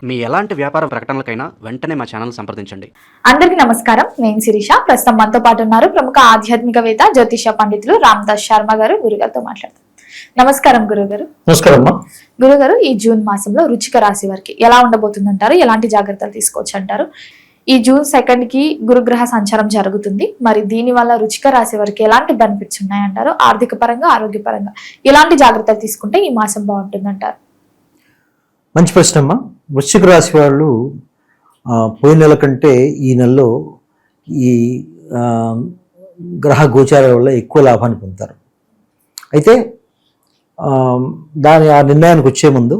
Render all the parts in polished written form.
మీ ఎలాంటి వ్యాపార ప్రకటనలకైనా వెంటనే మా ఛానల్ సంప్రదించండి. అందరికీ నమస్కారం. నేను శిరీష. ప్రస్తుతం మనతో పాటు ఉన్నారు ప్రముఖ ఆధ్యాత్మికవేత్త జ్యోతిష పండితులు రామదాస్ శర్మ గారు. గురుగారితో మాట్లాడతాం. నమస్కారం గురుగారు. నమస్కారం. గురుగారు, ఈ జూన్ మాసంలో వృశ్చిక రాశి వారికి ఎలా ఉండబోతుందంటారు? ఎలాంటి జాగ్రత్తలు తీసుకోవచ్చు అంటారు? ఈ జూన్ 2 కి గురుగ్రహ సంచారం జరుగుతుంది. మరి దీని వల్ల వృశ్చిక రాశి వారికి ఎలాంటి బెనిఫిట్స్ ఉన్నాయంటారు? ఆర్థిక పరంగా, ఆరోగ్యపరంగా ఎలాంటి జాగ్రత్తలు తీసుకుంటే ఈ మాసం బాగుంటుందంటారు? మంచి ప్రశ్న అమ్మా. వృశ్చిక రాశి వాళ్ళు పోయిన నెల కంటే ఈ నెలలో ఈ గ్రహ గోచారాల వల్ల ఎక్కువ లాభాన్ని పొందుతారు. అయితే ఆ నిర్ణయానికి వచ్చే ముందు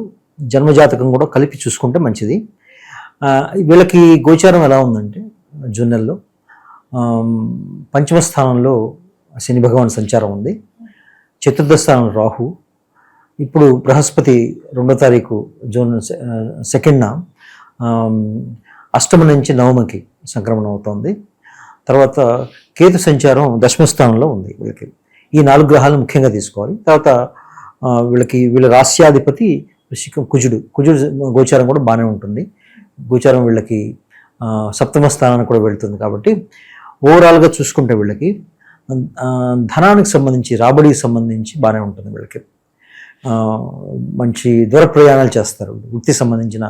జన్మజాతకం కూడా కలిపి చూసుకుంటే మంచిది. వీళ్ళకి గోచారం ఎలా ఉందంటే జూన్ నెలలో పంచమ స్థానంలో శని భగవాన్ సంచారం ఉంది, చతుర్థ స్థానంలో రాహు. ఇప్పుడు బృహస్పతి 2వ తారీఖు జూన్ 2న అష్టమ నుంచి నవమకి సంక్రమణం అవుతోంది. తర్వాత కేతు సంచారం దశమ స్థానంలో ఉంది. వీళ్ళకి ఈ 4 గ్రహాలను ముఖ్యంగా తీసుకోవాలి. తర్వాత వీళ్ళ రాస్యాధిపతి కుజుడు గోచారం కూడా బాగానే ఉంటుంది. గోచారం వీళ్ళకి సప్తమ స్థానానికి కూడా వెళ్తుంది. కాబట్టి ఓవరాల్గా చూసుకుంటే వీళ్ళకి ధనానికి సంబంధించి, రాబడికి సంబంధించి బాగానే ఉంటుంది. వీళ్ళకి మంచి దూర ప్రయాణాలు చేస్తారు, వృత్తి సంబంధించిన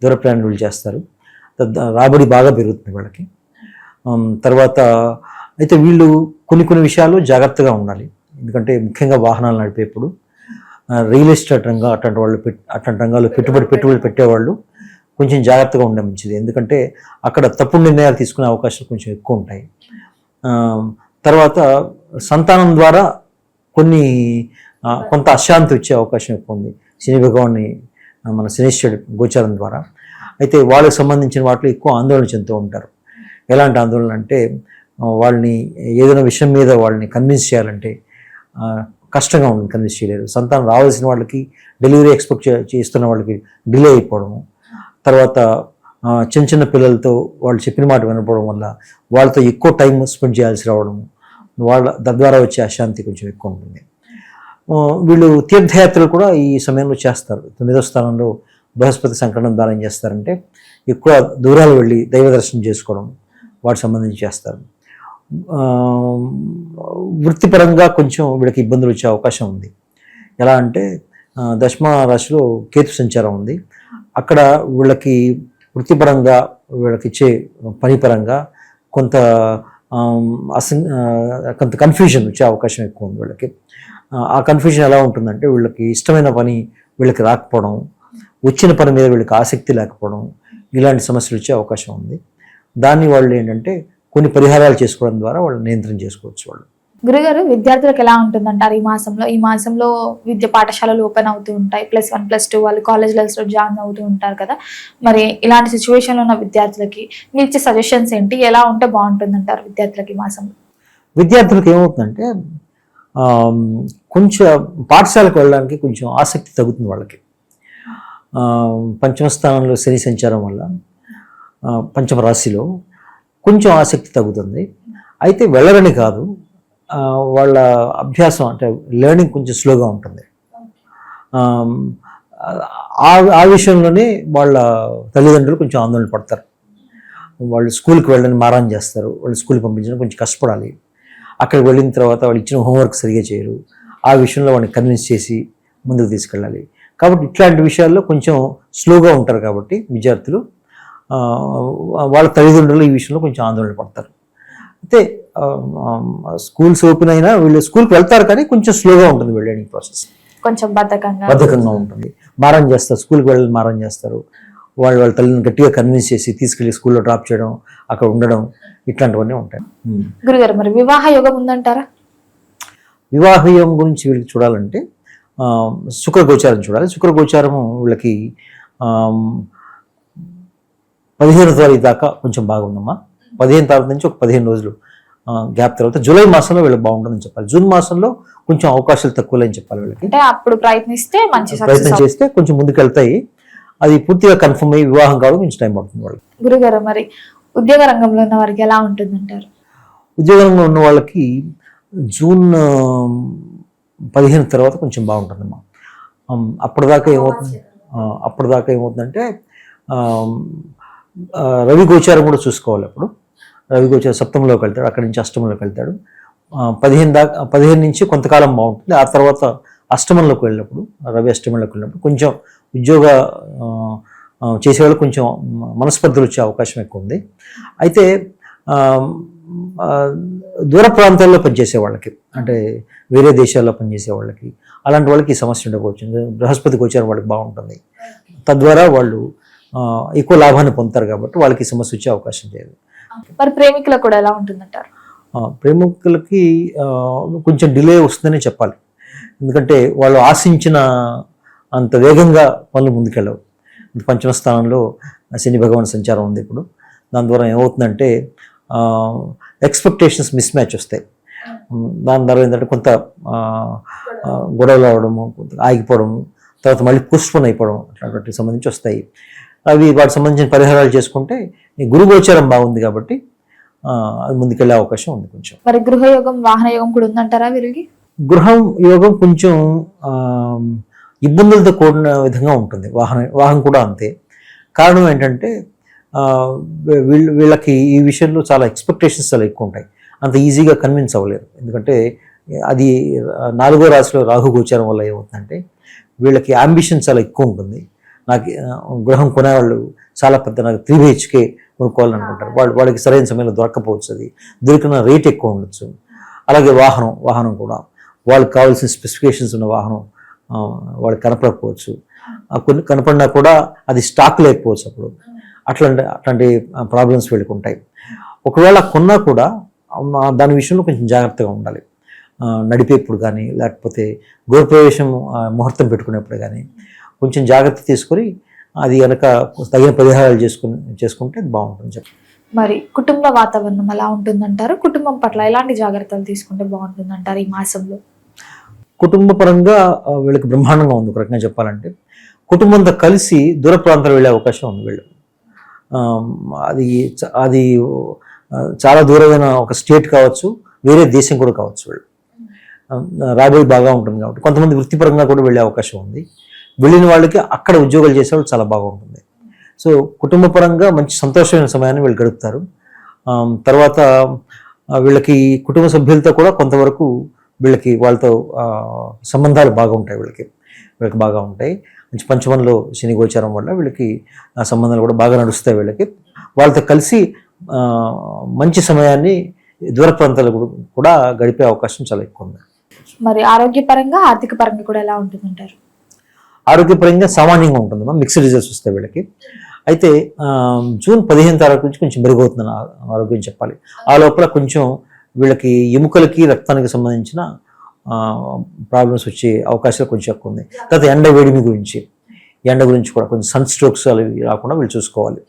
దూర ప్రయాణాలు చేస్తారు, రాబడి బాగా పెరుగుతుంది వాళ్ళకి. తర్వాత అయితే వీళ్ళు కొన్ని విషయాలు జాగ్రత్తగా ఉండాలి. ఎందుకంటే ముఖ్యంగా వాహనాలు నడిపేప్పుడు, రియల్ ఎస్టేట్ రంగం అట్లాంటి రంగాల్లో పెట్టుబడులు పెట్టేవాళ్ళు కొంచెం జాగ్రత్తగా ఉండే మంచిది. ఎందుకంటే అక్కడ తప్పుడు నిర్ణయాలు తీసుకునే అవకాశాలు కొంచెం ఎక్కువ ఉంటాయి. తర్వాత సంతానం ద్వారా కొంత అశాంతి వచ్చే అవకాశం ఎక్కువ ఉంది శని భగవాన్ని మన శనీశ్వరుడు గోచారం ద్వారా. అయితే వాళ్ళకి సంబంధించిన వాటిలో ఎక్కువ ఆందోళన చెందుతూ ఉంటారు. ఎలాంటి ఆందోళన అంటే వాళ్ళని ఏదైనా విషయం మీద వాళ్ళని కన్విన్స్ చేయాలంటే కష్టంగా ఉంటుంది, కన్విన్స్ చేయలేరు. సంతానం రావాల్సిన వాళ్ళకి డెలివరీ ఎక్స్పెక్ట్ చేస్తున్న వాళ్ళకి డిలే అయిపోవడము, తర్వాత చిన్న పిల్లలతో వాళ్ళు చెప్పిన మాట వినకపోవడం వల్ల వాళ్ళతో ఎక్కువ టైం స్పెండ్ చేయాల్సి రావడము, తద్వారా వచ్చే అశాంతి కొంచెం ఎక్కువ ఉంటుంది. వీళ్ళు తీర్థయాత్రలు కూడా ఈ సమయంలో చేస్తారు. 9వ స్థానంలో బృహస్పతి సంక్రమణం ద్వారా ఏం చేస్తారంటే ఎక్కువ దూరాలు వెళ్ళి దైవ దర్శనం చేసుకోవడం వాటికి సంబంధించి చేస్తారు. వృత్తిపరంగా కొంచెం వీళ్ళకి ఇబ్బందులు వచ్చే అవకాశం ఉంది. ఎలా అంటే దశమ రాశిలో కేతు సంచారం ఉంది. అక్కడ వీళ్ళకి వృత్తిపరంగా వీళ్ళకి ఇచ్చే పని పరంగా కొంత కన్ఫ్యూజన్ వచ్చే అవకాశం ఎక్కువ ఉంది వీళ్ళకి. ఆ కన్ఫ్యూజన్ ఎలా ఉంటుందంటే వీళ్ళకి ఇష్టమైన పని వీళ్ళకి రాకపోవడం, వచ్చిన పని మీద వీళ్ళకి ఆసక్తి లేకపోవడం, ఇలాంటి సమస్యలు వచ్చే అవకాశం ఉంది. దాన్ని వాళ్ళు ఏంటంటే కొన్ని పరిహారాలు చేసుకోవడం ద్వారా వాళ్ళు నియంత్రణ చేసుకోవచ్చు. వాళ్ళు గురుగారు, విద్యార్థులకు ఎలా ఉంటుందంటారు ఈ మాసంలో విద్య పాఠశాలలు ఓపెన్ అవుతూ ఉంటాయి. +1 +2 వాళ్ళు కాలేజ్ లెవెల్స్లో జాయిన్ అవుతూ ఉంటారు కదా. మరి ఇలాంటి సిచ్యువేషన్లో ఉన్న విద్యార్థులకి మీరు ఇచ్చే సజెషన్స్ ఏంటి? ఎలా ఉంటే బాగుంటుందంటారు విద్యార్థులకి ఈ మాసంలో? విద్యార్థులకు ఏమవుతుందంటే కొంచెం పాఠశాలకు వెళ్ళడానికి కొంచెం ఆసక్తి తగ్గుతుంది వాళ్ళకి. పంచమ స్థానంలో శని సంచారం వల్ల పంచమ రాశిలో కొంచెం ఆసక్తి తగ్గుతుంది. అయితే వెళ్ళరని కాదు, వాళ్ళ అభ్యాసం అంటే లెర్నింగ్ కొంచెం స్లోగా ఉంటుంది. ఆ విషయంలోనే వాళ్ళ తల్లిదండ్రులు కొంచెం ఆందోళన పడతారు. వాళ్ళు స్కూల్కి వెళ్ళని మారాన్ చేస్తారు. వాళ్ళు స్కూల్కి పంపించడం కొంచెం కష్టపడాలి. అక్కడికి వెళ్ళిన తర్వాత వాళ్ళు ఇచ్చిన హోంవర్క్ సరిగా చేయరు. ఆ విషయంలో వాళ్ళని కన్విన్స్ చేసి ముందుకు తీసుకెళ్ళాలి. కాబట్టి ఇట్లాంటి విషయాల్లో కొంచెం స్లోగా ఉంటారు. కాబట్టి విద్యార్థులు వాళ్ళ తల్లిదండ్రులు ఈ విషయంలో కొంచెం ఆందోళన పడతారు. అయితే స్కూల్స్ ఓపెన్ అయినా వీళ్ళు స్కూల్కి వెళ్తారు, కానీ కొంచెం స్లోగా ఉంటుంది లెర్నింగ్ ప్రాసెస్. కొంచెం బద్ధకంగా ఉంటుంది. మారం చేస్తారు, స్కూల్కి వెళ్ళి మారం చేస్తారు. వాళ్ళ తల్లిని గట్టిగా కన్విన్స్ చేసి తీసుకెళ్ళి స్కూల్లో డ్రాప్ చేయడం, అక్కడ ఉండడం, ఇట్లాంటివన్నీ ఉంటాయి. గురుగారు, మరి వివాహ యోగం ఉందంటారా? వివాహ యోగం గురించి వీళ్ళకి చూడాలంటే శుక్రగోచారం చూడాలి. శుక్రగోచారం వీళ్ళకి 15వ తారీఖు దాకా కొంచెం బాగుందమ్మా. 15వ తారీఖు నుంచి ఒక 15 రోజులు గ్యాప్ తర్వాత జూలై మాసంలో వీళ్ళకి బాగుంటుందని చెప్పాలి. జూన్ మాసంలో కొంచెం అవకాశాలు తక్కువలేని చెప్పాలి వీళ్ళకి. అంటే అప్పుడు ప్రయత్నం చేస్తే కొంచెం ముందుకు వెళ్తాయి. అది పూర్తిగా కన్ఫర్మ్ అయ్యి వివాహం కావడం కొంచెం టైం పడుతుంది వాళ్ళకి. గురుగారు, మరి ఉద్యోగ రంగంలో ఉన్న వారికి ఎలా ఉంటుందంటారు? ఉద్యోగ రంగంలో ఉన్న వాళ్ళకి జూన్ 15 తర్వాత కొంచెం బాగుంటుందమ్మా. అప్పటిదాకా ఏమవుతుందంటే రవి గోచారం కూడా చూసుకోవాలి. అప్పుడు రవి గోచారం సప్తమంలోకి వెళ్తాడు, అక్కడి నుంచి అష్టమంలోకి వెళ్తాడు. 15 నుంచి కొంతకాలం బాగుంటుంది. ఆ తర్వాత అష్టమంలోకి వెళ్ళినప్పుడు, రవి అష్టమంలోకి వెళ్ళినప్పుడు కొంచెం ఉద్యోగ చేసేవాళ్ళు కొంచెం మనస్పర్ధలు వచ్చే అవకాశం ఎక్కువ ఉంది. అయితే దూర ప్రాంతాల్లో పనిచేసే వాళ్ళకి, అంటే వేరే దేశాల్లో పనిచేసే వాళ్ళకి, అలాంటి వాళ్ళకి ఈ సమస్య ఉండకపోవచ్చు. బృహస్పతి గోచారం వాళ్ళకి బాగుంటుంది, తద్వారా వాళ్ళు ఎక్కువ లాభాన్ని పొందుతారు కాబట్టి వాళ్ళకి ఈ సమస్య వచ్చే అవకాశం లేదు. మరి ప్రేమికులకు కూడా ఎలా ఉంటుందంటారు? ప్రేమికులకి కొంచెం డిలే వస్తుందని చెప్పాలి. ఎందుకంటే వాళ్ళు ఆశించిన అంత వేగంగా పనులు ముందుకెళ్ళవు. పంచమ స్థానంలో శని భగవాన్ సంచారం ఉంది ఇప్పుడు. దాని ద్వారా ఏమవుతుందంటే ఎక్స్పెక్టేషన్స్ మిస్ మ్యాచ్ వస్తాయి. దాని ద్వారా ఏంటంటే కొంత గొడవలు అవడము, ఆగిపోవడము, తర్వాత మళ్ళీ పోస్ట్పోన్ అయిపోవడం అట్లాంటి సంబంధించి వస్తాయి. అవి వాటికి సంబంధించిన పరిహారాలు చేసుకుంటే ఈ గురు గోచారం బాగుంది కాబట్టి అది ముందుకెళ్ళే అవకాశం ఉంది కొంచెం. మరి గృహయోగం, వాహన యోగం కూడా ఉందంటారా వీరికి? గృహం యోగం కొంచెం ఇబ్బందులతో కూడిన విధంగా ఉంటుంది. వాహనం కూడా అంతే. కారణం ఏంటంటే వీళ్ళకి ఈ విషయంలో చాలా ఎక్స్పెక్టేషన్స్ చాలా ఎక్కువ ఉంటాయి. అంత ఈజీగా కన్విన్స్ అవ్వలేరు. ఎందుకంటే అది 4వ రాశిలో రాహు గోచారం వల్ల ఏమవుతుందంటే వీళ్ళకి అంబిషన్ చాలా ఎక్కువ ఉంటుంది. నాకు గృహం కొనేవాళ్ళు చాలా పెద్ద, నాకు 3 BHK కొనుక్కోవాలనుకుంటారు. వాళ్ళకి సరైన సమయంలో దొరకపోవచ్చు, అది దొరికిన రేట్ ఎక్కువ ఉండొచ్చు. అలాగే వాహనం కూడా వాళ్ళకి కావాల్సిన స్పెసిఫికేషన్స్ ఉన్న వాహనం వాళ్ళకి కనపడకపోవచ్చు. కొన్ని కనపడినా కూడా అది స్టాక్ లేకపోవచ్చు. అప్పుడు అట్లాంటి ప్రాబ్లమ్స్ వీళ్ళకి ఉంటాయి. ఒకవేళ కొన్నా కూడా దాని విషయంలో కొంచెం జాగ్రత్తగా ఉండాలి. నడిపేప్పుడు కానీ, లేకపోతే గృహప్రవేశం ముహూర్తం పెట్టుకునేప్పుడు కానీ కొంచెం జాగ్రత్త తీసుకొని అది కనుక తగిన పరిహారాలు చేసుకుంటే అది బాగుంటుంది చెప్పి. మరి కుటుంబ వాతావరణం ఎలా ఉంటుందంటారు? కుటుంబం పట్ల ఎలాంటి జాగ్రత్తలు తీసుకుంటే బాగుంటుందంటారు ఈ మాసంలో? కుటుంబ పరంగా వీళ్ళకి బ్రహ్మాండంగా ఉంది. ఒక రకంగా చెప్పాలంటే కుటుంబంతో కలిసి దూర ప్రాంతాలు వెళ్ళే అవకాశం ఉంది వీళ్ళు. అది చాలా దూరమైన ఒక స్టేట్ కావచ్చు, వేరే దేశం కూడా కావచ్చు. వీళ్ళు రాబోయే బాగా ఉంటుంది కాబట్టి కొంతమంది వృత్తిపరంగా కూడా వెళ్ళే అవకాశం ఉంది. వెళ్ళిన వాళ్ళకి అక్కడ ఉద్యోగాలు చేసేవాళ్ళు చాలా బాగుంటుంది. సో కుటుంబ పరంగా మంచి సంతోషమైన సమయాన్ని వీళ్ళు గడుపుతారు. తర్వాత వీళ్ళకి కుటుంబ సభ్యులతో కూడా కొంతవరకు వీళ్ళకి వాళ్ళతో సంబంధాలు బాగుంటాయి. వీళ్ళకి బాగా ఉంటాయి. మంచి పంచమంలో శని గోచారం వల్ల వీళ్ళకి ఆ సంబంధాలు కూడా బాగా నడుస్తాయి. వీళ్ళకి వాళ్ళతో కలిసి మంచి సమయాన్ని దూర ప్రాంతాలు కూడా గడిపే అవకాశం చాలా ఎక్కువ ఉంది. మరి ఆరోగ్యపరంగా, ఆర్థిక పరంగా కూడా ఎలా ఉంటుందంటారు? ఆరోగ్యపరంగా సామాన్యంగా ఉంటుంది, మిక్స్డ్ రిజల్ట్స్ వస్తాయి వీళ్ళకి. అయితే జూన్ 15 తారీఖు నుంచి కొంచెం మెరుగవుతుందని ఆరోగ్యం చెప్పాలి. ఆ లోపల కొంచెం వీళ్ళకి ఎముకలకి, రక్తానికి సంబంధించిన ప్రాబ్లమ్స్ వచ్చే అవకాశాలు కొంచెం ఎక్కువ ఉంది. తర్వాత ఎండ గురించి కూడా కొంచెం సన్ స్ట్రోక్స్ అవి రాకుండా వీళ్ళు చూసుకోవాలి.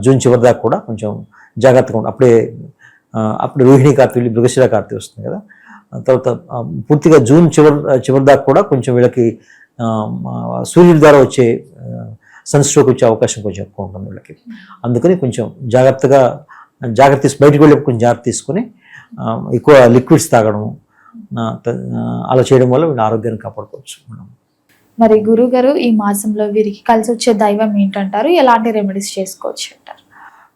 జూన్ చివరి దాకా కూడా కొంచెం జాగ్రత్తగా ఉండాలి. అప్పుడు రోహిణి కార్తీ, మృగశిర కార్తీ వస్తుంది కదా. తర్వాత పూర్తిగా జూన్ చివరి దాకా కూడా కొంచెం వీళ్ళకి సూర్యుడి ద్వారా వచ్చే సన్ స్ట్రోక్ వచ్చే అవకాశం కొంచెం ఎక్కువ ఉంటుంది వీళ్ళకి. అందుకని కొంచెం బయటకు వెళ్ళి కొంచెం జాగ్రత్త తీసుకొని ఎక్కువ లిక్విడ్స్ తాగడం అలా చేయడం వల్ల వీళ్ళ ఆరోగ్యాన్ని కాపాడుకోవచ్చు. మరి గురువు గారు, ఈ మాసంలో వీరికి కలిసి వచ్చే దైవం ఏంటంటారు? ఎలాంటి రెమెడీస్ చేసుకోవచ్చు అంటారు?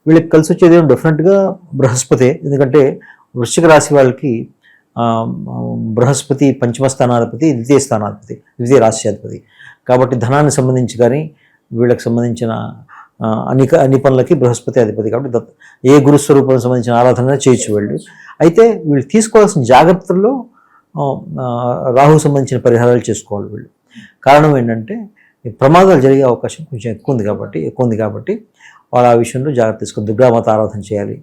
వీళ్ళకి కలిసి వచ్చేది డెఫినెట్గా బృహస్పతి. ఎందుకంటే వృశ్చిక రాశి వాళ్ళకి బృహస్పతి పంచమ స్థానాధిపతి, ద్వితీయ రాశ్యాధిపతి కాబట్టి ధనానికి సంబంధించి కానీ వీళ్ళకి సంబంధించిన అన్ని పనులకి బృహస్పతి అధిపతి కాబట్టి ఏ గురుస్వరూపానికి సంబంధించిన ఆరాధన చేయొచ్చు వీళ్ళు. అయితే వీళ్ళు తీసుకోవాల్సిన జాగ్రత్తల్లో రాహుకు సంబంధించిన పరిహారాలు చేసుకోవాలి వీళ్ళు. కారణం ఏంటంటే ప్రమాదాలు జరిగే అవకాశం కొంచెం ఎక్కువ ఉంది కాబట్టి వాళ్ళు ఆ విషయంలో జాగ్రత్త తీసుకొని దుర్గామాత ఆరాధన చేయాలి.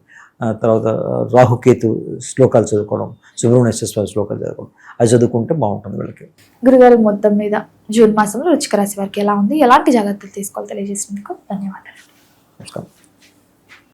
తర్వాత రాహుకేతు శ్లోకాలు చదువుకోవడం, సుబ్రహ్మణ్యేశ్వర శ్లోకాలు చదువుకోవడం, అది చదువుకుంటే బాగుంటుంది వీళ్ళకి. గురుగారు, మొత్తం మీద జూన్ మాసంలో వృశ్చిక రాశి వారికి ఎలా ఉంది, ఎలాంటి జాగ్రత్తలు తీసుకోవాలి తెలియజేసినందుకు ధన్యవాదాలు. నమస్కారం.